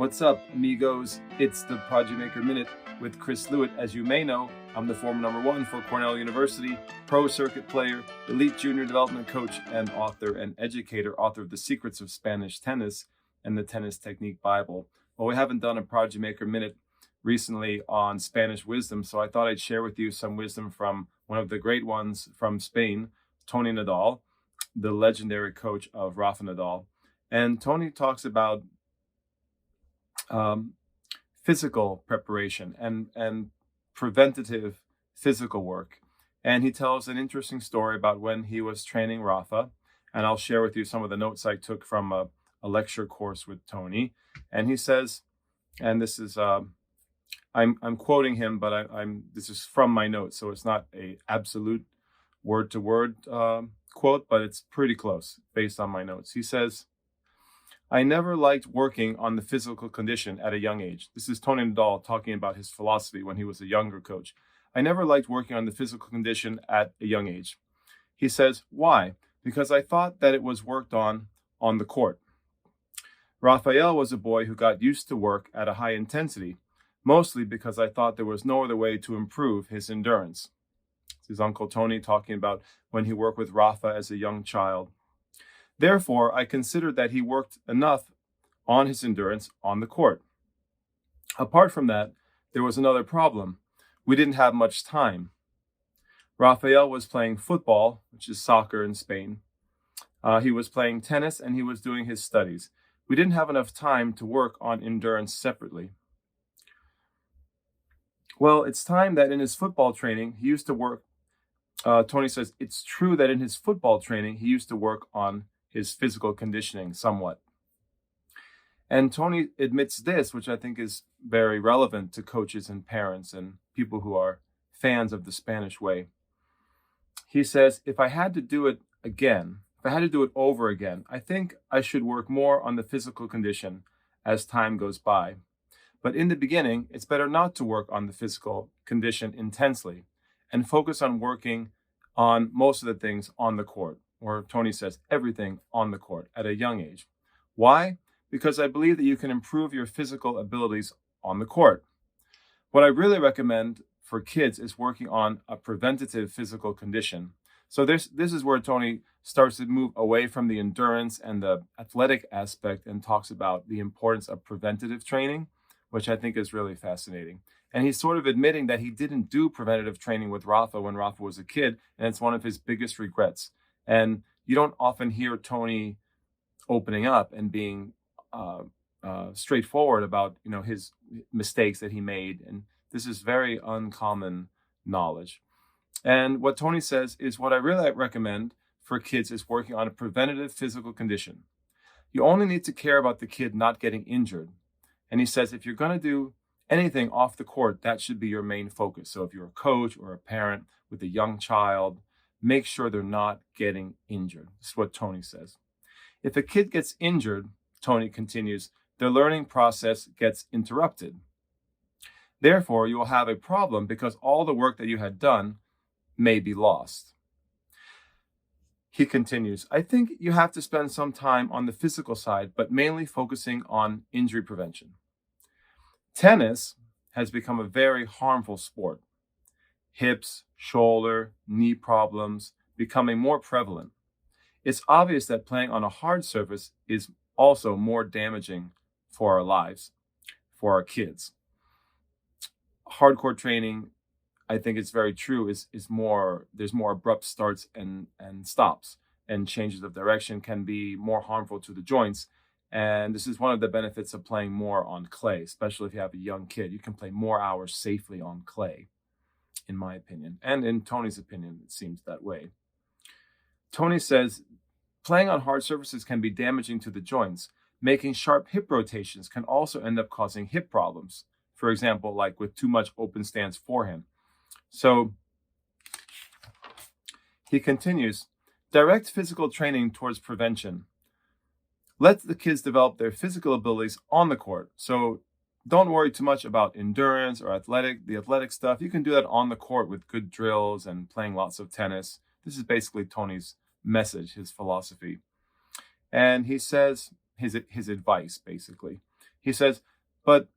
What's up, amigos? It's the Project Maker Minute with Chris Lewitt. As you may know, I'm the former #1 for Cornell University, pro circuit player, elite junior development coach, and author and educator, author of The Secrets of Spanish Tennis and the Tennis Technique Bible. Well, we haven't done a Project Maker Minute recently on Spanish wisdom, so I thought I'd share with you some wisdom from one of the great ones from Spain, Toni Nadal, the legendary coach of Rafael Nadal. And Toni talks about physical preparation and preventative physical work. And he tells an interesting story about when he was training Rafa. And I'll share with you some of the notes I took from a lecture course with Toni. And he says, and this is I'm quoting him, but this is from my notes, so it's not a absolute word to word quote, but it's pretty close based on my notes. He says, "I never liked working on the physical condition at a young age." This is Toni Nadal talking about his philosophy when he was a younger coach. "I never liked working on the physical condition at a young age." He says, "Why? Because I thought that it was worked on the court. Rafael was a boy who got used to work at a high intensity, mostly because I thought there was no other way to improve his endurance." This is Uncle Tony talking about when he worked with Rafa as a young child. "Therefore, I considered that he worked enough on his endurance on the court. Apart from that, there was another problem. We didn't have much time. Rafael was playing football, which is soccer in Spain. He was playing tennis, and he was doing his studies. We didn't have enough time to work on endurance separately. Well, it's time that in his football training, he used to work." Toni says, "It's true that in his football training, he used to work on his physical conditioning somewhat." And Toni admits this, which I think is very relevant to coaches and parents and people who are fans of the Spanish way. He says, "If I had to do it again, if I had to do it over again, I think I should work more on the physical condition as time goes by. But in the beginning, it's better not to work on the physical condition intensely and focus on working on most of the things on the court," or Toni says, everything on the court at a young age. "Why? Because I believe that you can improve your physical abilities on the court. What I really recommend for kids is working on a preventative physical condition." So this is where Toni starts to move away from the endurance and the athletic aspect and talks about the importance of preventative training, which I think is really fascinating. And he's sort of admitting that he didn't do preventative training with Rafa when Rafa was a kid, and it's one of his biggest regrets. And you don't often hear Toni opening up and being straightforward about his mistakes that he made, and this is very uncommon knowledge. And what Toni says is, what I really recommend for kids is working on a preventative physical condition. You only need to care about the kid not getting injured. And he says, if you're going to do anything off the court, that should be your main focus. So if you're a coach or a parent with a young child, make sure they're not getting injured. This is what Toni says. If a kid gets injured, Toni continues, their learning process gets interrupted. Therefore, you will have a problem because all the work that you had done may be lost. He continues, I think you have to spend some time on the physical side, but mainly focusing on injury prevention. Tennis has become a very harmful sport. Hips, shoulder, knee problems becoming more prevalent. It's obvious that playing on a hard surface is also more damaging for our lives, for our kids. Hardcore training, I think it's very true, is more, there's more abrupt starts and stops, and changes of direction can be more harmful to the joints. And this is one of the benefits of playing more on clay, especially if you have a young kid. You can play more hours safely on clay, in my opinion. And in Toni's opinion, it seems that way. Toni says, playing on hard surfaces can be damaging to the joints. Making sharp hip rotations can also end up causing hip problems. For example, like with too much open stance forehand. So he continues, direct physical training towards prevention. Let the kids develop their physical abilities on the court. So don't worry too much about endurance or the athletic stuff. You can do that on the court with good drills and playing lots of tennis. This is basically Toni's message, his philosophy. And he says his advice, basically. He says, but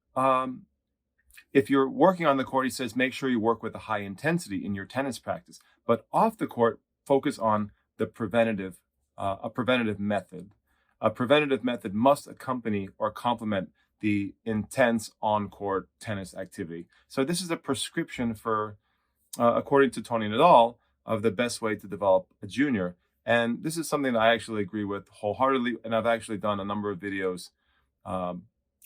if you're working on the court, he says, make sure you work with a high intensity in your tennis practice. But off the court, focus on the a preventative method. A preventative method must accompany or complement the intense on-court tennis activity. So this is a prescription for, according to Toni Nadal, of the best way to develop a junior. And this is something that I actually agree with wholeheartedly. And I've actually done a number of videos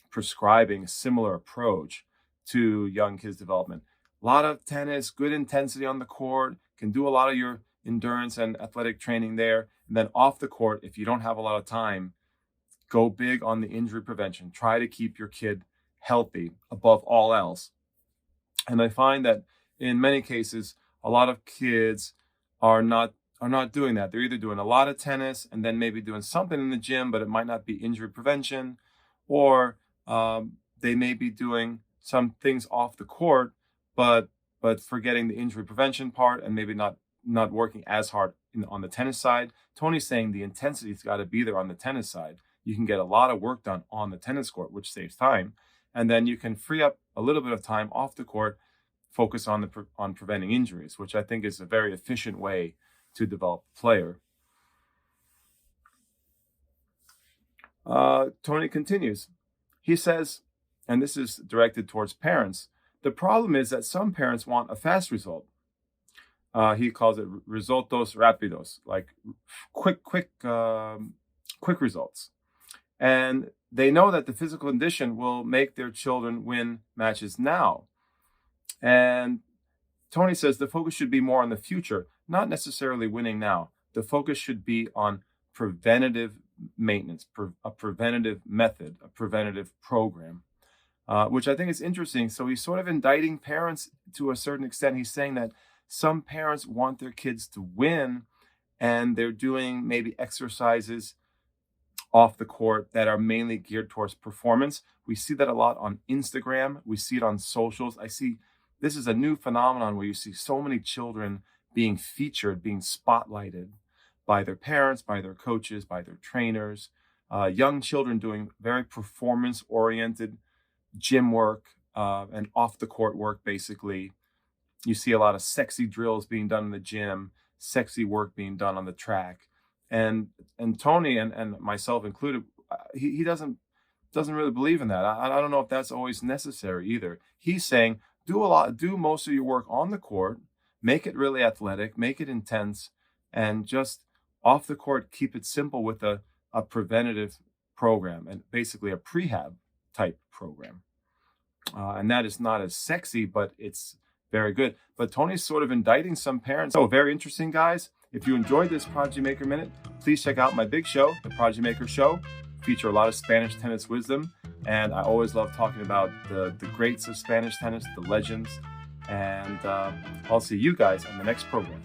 prescribing a similar approach to young kids' development. A lot of tennis, good intensity on the court, can do a lot of your endurance and athletic training there. And then off the court, if you don't have a lot of time, go big on the injury prevention. Try to keep your kid healthy above all else. And I find that in many cases, a lot of kids are not doing that. They're either doing a lot of tennis and then maybe doing something in the gym, but it might not be injury prevention, or they may be doing some things off the court, but forgetting the injury prevention part and maybe not working as hard on the tennis side. Tony's saying the intensity's got to be there on the tennis side. You can get a lot of work done on the tennis court, which saves time, and then you can free up a little bit of time off the court, focus on preventing injuries, which I think is a very efficient way to develop a player. Tony continues. He says, and this is directed towards parents, the problem is that some parents want a fast result. He calls it resultos rapidos, like quick results. And they know that the physical condition will make their children win matches now. And Tony says the focus should be more on the future, not necessarily winning now. The focus should be on preventative maintenance, a preventative method, a preventative program, which I think is interesting. So he's sort of indicting parents to a certain extent. He's saying that some parents want their kids to win, and they're doing maybe exercises off the court that are mainly geared towards performance. We see that a lot on Instagram. We see it on socials. This is a new phenomenon where you see so many children being featured, being spotlighted by their parents, by their coaches, by their trainers, young children doing very performance-oriented gym work and off-the-court work, basically. You see a lot of sexy drills being done in the gym, sexy work being done on the track. And Tony and myself included, he doesn't really believe in that. I don't know if that's always necessary either. He's saying, do most of your work on the court, make it really athletic, make it intense, and just off the court, keep it simple with a preventative program and basically a prehab type program. And that is not as sexy, but it's very good. But Tony's sort of indicting some parents. So very interesting, guys. If you enjoyed this Prodigy Maker Minute, please check out my big show, The Prodigy Maker Show. Feature a lot of Spanish tennis wisdom. And I always love talking about the greats of Spanish tennis, the legends. And I'll see you guys on the next program.